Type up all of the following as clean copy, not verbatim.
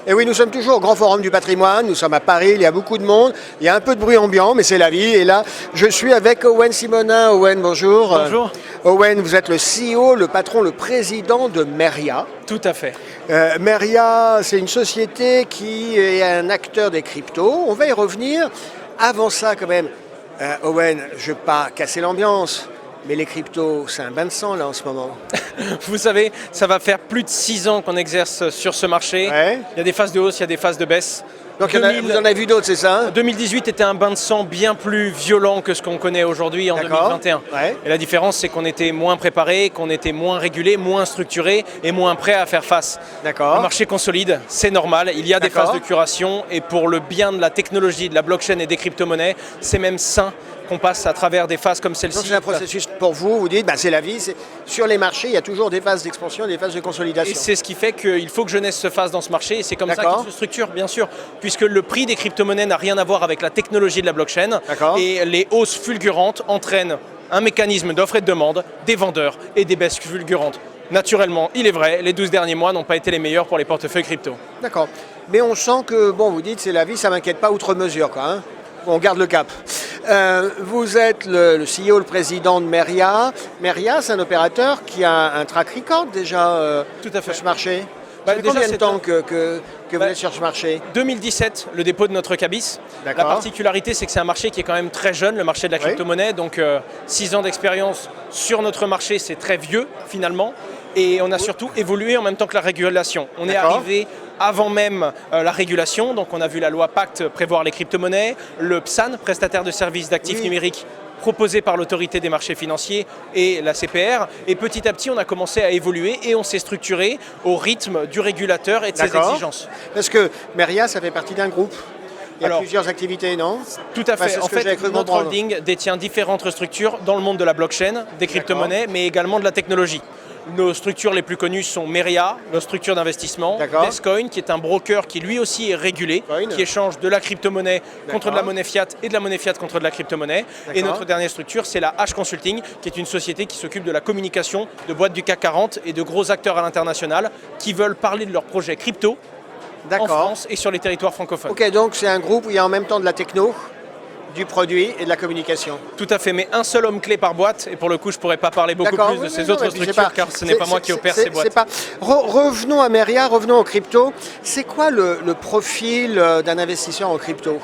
Et oui, nous sommes toujours au Grand Forum du Patrimoine, nous sommes à Paris, il y a beaucoup de monde, il y a un peu de bruit ambiant, mais c'est la vie. Et là, je suis avec Owen Simonin. Owen, bonjour. Bonjour. Owen, vous êtes le CEO, le patron, le président de Meria. Tout à fait. Meria, c'est une société qui est un acteur des cryptos. On va y revenir. Avant ça, quand même, Owen, je ne veux pas casser l'ambiance, mais les cryptos, c'est un bain de sang là en ce moment. Vous savez, ça va faire plus de 6 ans qu'on exerce sur ce marché. Ouais. Il y a des phases de hausse, il y a des phases de baisse. Donc vous en avez vu d'autres, c'est ça? 2018 était un bain de sang bien plus violent que ce qu'on connaît aujourd'hui en D'accord. 2021. Ouais. Et la différence, c'est qu'on était moins préparé, qu'on était moins régulé, moins structuré et moins prêt à faire face. D'accord. Le marché consolide, c'est normal. Il y a des D'accord. phases de curation et pour le bien de la technologie, de la blockchain et des crypto-monnaies, c'est même sain qu'on passe à travers des phases comme Donc celle-ci. c'est un processus pour vous, vous dites, bah, c'est la vie, sur les marchés, il y a toujours des phases d'expansion et des phases de Et consolidation. c'est ce qui fait qu'il faut que jeunesse se fasse dans ce marché et c'est comme ça D'accord. qu'il se structure, bien sûr, puisque le prix des crypto-monnaies n'a rien à voir avec la technologie de la blockchain. D'accord. Et les hausses fulgurantes entraînent un mécanisme d'offre et de demande, des vendeurs et des baisses fulgurantes. Naturellement, il est vrai, les 12 derniers mois n'ont pas été les meilleurs pour les portefeuilles crypto. D'accord. Mais on sent que, bon, vous dites, c'est la vie, ça ne m'inquiète pas outre mesure, quoi. Hein. Bon, on garde le cap. Vous êtes le CEO, le président de Meria. Meria, c'est un opérateur qui a un track record déjà Tout à fait. sur ce marché. Bah, Ça fait déjà, combien de c'est temps un- que vous Bah, êtes sur ce marché? 2017, le dépôt de notre cabis. La D'accord. particularité, c'est que c'est un marché qui est quand même très jeune, le marché de la Oui. crypto-monnaie. Donc 6 ans d'expérience sur notre marché, c'est très vieux finalement. Et on a surtout évolué en même temps que la régulation. On est D'accord. arrivé avant même la régulation. Donc on a vu la loi Pacte prévoir les crypto-monnaies, le PSAN, prestataire de services d'actifs Oui. numériques, proposé par l'autorité des marchés financiers et la CPR. Et petit à petit, on a commencé à évoluer et on s'est structuré au rythme du régulateur et de ses D'accord. exigences. Parce que Meria, ça fait partie d'un groupe. Il y a Alors, plusieurs activités, non? Tout à Enfin, fait. c'est ce En que j'avais fait, cru notre comprendre. holding détient différentes structures dans le monde de la blockchain, des crypto-monnaies, mais également de la technologie. Nos structures les plus connues sont Meria, nos structures d'investissement, D'accord. Descoin, qui est un broker qui lui aussi est régulé, Coin. qui échange de la crypto-monnaie contre de la D'accord. monnaie fiat et de la monnaie fiat contre de la crypto-monnaie. Et D'accord. notre dernière structure, c'est la H Consulting, qui est une société qui s'occupe de la communication de boîtes du CAC 40 et de gros acteurs à l'international qui veulent parler de leurs projets crypto en D'accord. France et sur les territoires francophones. Ok, donc c'est un groupe où il y a en même temps de la techno, du produit et de la communication. Tout à fait, mais un seul homme clé par boîte, et pour le coup je ne pourrais pas parler beaucoup D'accord, plus de oui, ces oui, autres non, mais puis c'est structures pas- car ce n'est pas moi qui opère ces boîtes. c'est pas- Revenons à Meria, revenons aux crypto. C'est quoi le profil d'un investisseur en crypto?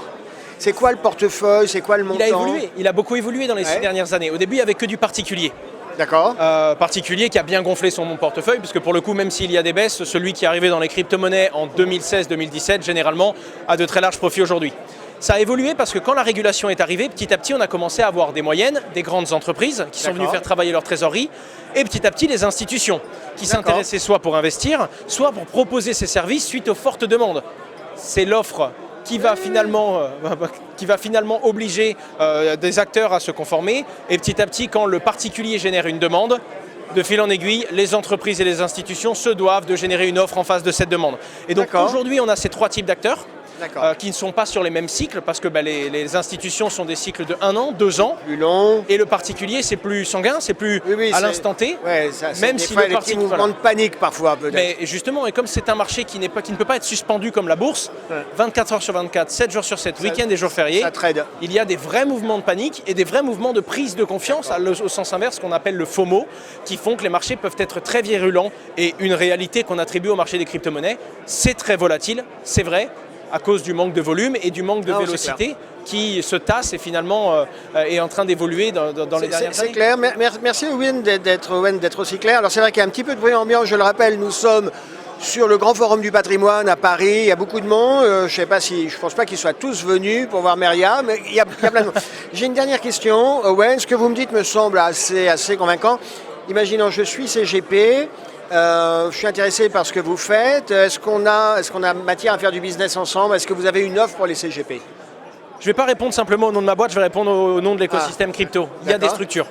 C'est quoi le portefeuille? C'est quoi le montant? Il a évolué, il a beaucoup évolué dans les Ouais. 6 dernières années. Au début il n'y avait que du particulier. D'accord. Particulier qui a bien gonflé son portefeuille, puisque pour le coup, même s'il y a des baisses, celui qui est arrivé dans les crypto-monnaies en 2016-2017, généralement, a de très larges profits aujourd'hui. Ça a évolué parce que quand la régulation est arrivée, petit à petit, on a commencé à avoir des moyennes, des grandes entreprises qui sont venues D'accord. faire travailler leur trésorerie, et petit à petit, les institutions qui D'accord. s'intéressaient soit pour investir, soit pour proposer ces services suite aux fortes demandes. C'est l'offre qui va finalement obliger des acteurs à se conformer. Et petit à petit, quand le particulier génère une demande, de fil en aiguille, les entreprises et les institutions se doivent de générer une offre en face de cette demande. Et donc D'accord. aujourd'hui, on a ces 3 types d'acteurs. D'accord. Qui ne sont pas sur les mêmes cycles parce que les institutions sont des cycles de 1 an, 2 ans. Plus long. Et le particulier, c'est plus sanguin, c'est plus Oui, à c'est- l'instant T. Ouais, ça, c'est même des si fois, le les petits particulier. mouvements de panique parfois peut-être. Mais justement, et comme c'est un marché qui ne peut pas être suspendu comme la bourse, Ouais. 24 heures sur 24, 7 jours sur 7, week-end et jours fériés, Ça trade. il y a des vrais mouvements de panique et des vrais mouvements de prise de confiance au sens inverse, qu'on appelle le FOMO, qui font que les marchés peuvent être très virulents. Et une réalité qu'on attribue au marché des crypto-monnaies, c'est très volatile, c'est vrai, à cause du manque de volume et du manque de Non, c'est vélocité qui se tasse et finalement est en train d'évoluer dans les dernières C'est années. clair. Merci Owen d'être aussi clair. Alors c'est vrai qu'il y a un petit peu de bruit ambiant, je le rappelle, nous sommes sur le Grand Forum du Patrimoine à Paris, il y a beaucoup de monde, je pense pas qu'ils soient tous venus pour voir Meria, mais il y a plein de monde. J'ai une dernière question, Owen, ce que vous me dites me semble assez convaincant. Imaginons, je suis CGP, je suis intéressé par ce que vous faites, est-ce qu'on a matière à faire du business ensemble? Est-ce que vous avez une offre pour les CGP? Je ne vais pas répondre simplement au nom de ma boîte, je vais répondre au nom de l'écosystème crypto. Il y a des D'accord. structures.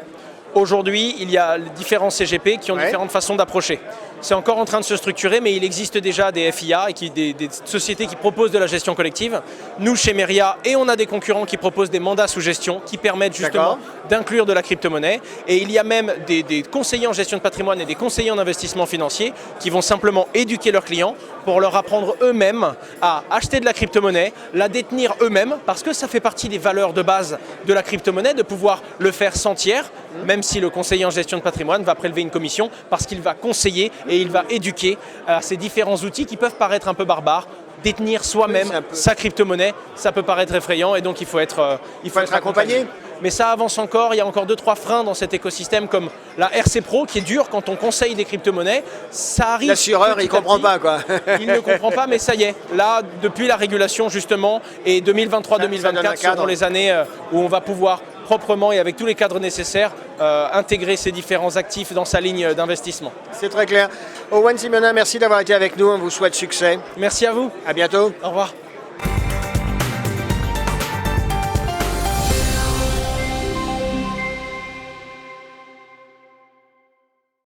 Aujourd'hui, il y a différents CGP qui ont Ouais. différentes façons d'approcher. c'est encore en train de se structurer, mais il existe déjà des FIA et des sociétés qui proposent de la gestion collective. Nous, chez Meria, et on a des concurrents qui proposent des mandats sous gestion qui permettent justement d'inclure de la crypto-monnaie. Et il y a même des conseillers en gestion de patrimoine et des conseillers en investissement financier qui vont simplement éduquer leurs clients pour leur apprendre eux-mêmes à acheter de la crypto-monnaie, la détenir eux-mêmes, parce que ça fait partie des valeurs de base de la crypto-monnaie, de pouvoir le faire sans tiers, même si le conseiller en gestion de patrimoine va prélever une commission, parce qu'il va conseiller et il va éduquer à ces différents outils qui peuvent paraître un peu barbares. Détenir soi-même sa crypto-monnaie, ça peut paraître effrayant et donc il faut être accompagné. Mais ça avance encore, il y a encore 2-3 freins dans cet écosystème comme la RC Pro qui est dure quand on conseille des crypto-monnaies. Ça arrive. L'assureur, il ne comprend pas quoi. Il ne comprend pas, mais ça y est. Là, depuis la régulation justement, et 2023-2024 seront les années où on va pouvoir proprement et avec tous les cadres nécessaires intégrer ces différents actifs dans sa ligne d'investissement. C'est très clair. Owen Simonin, merci d'avoir été avec nous. On vous souhaite succès. Merci à vous. À bientôt. Au revoir.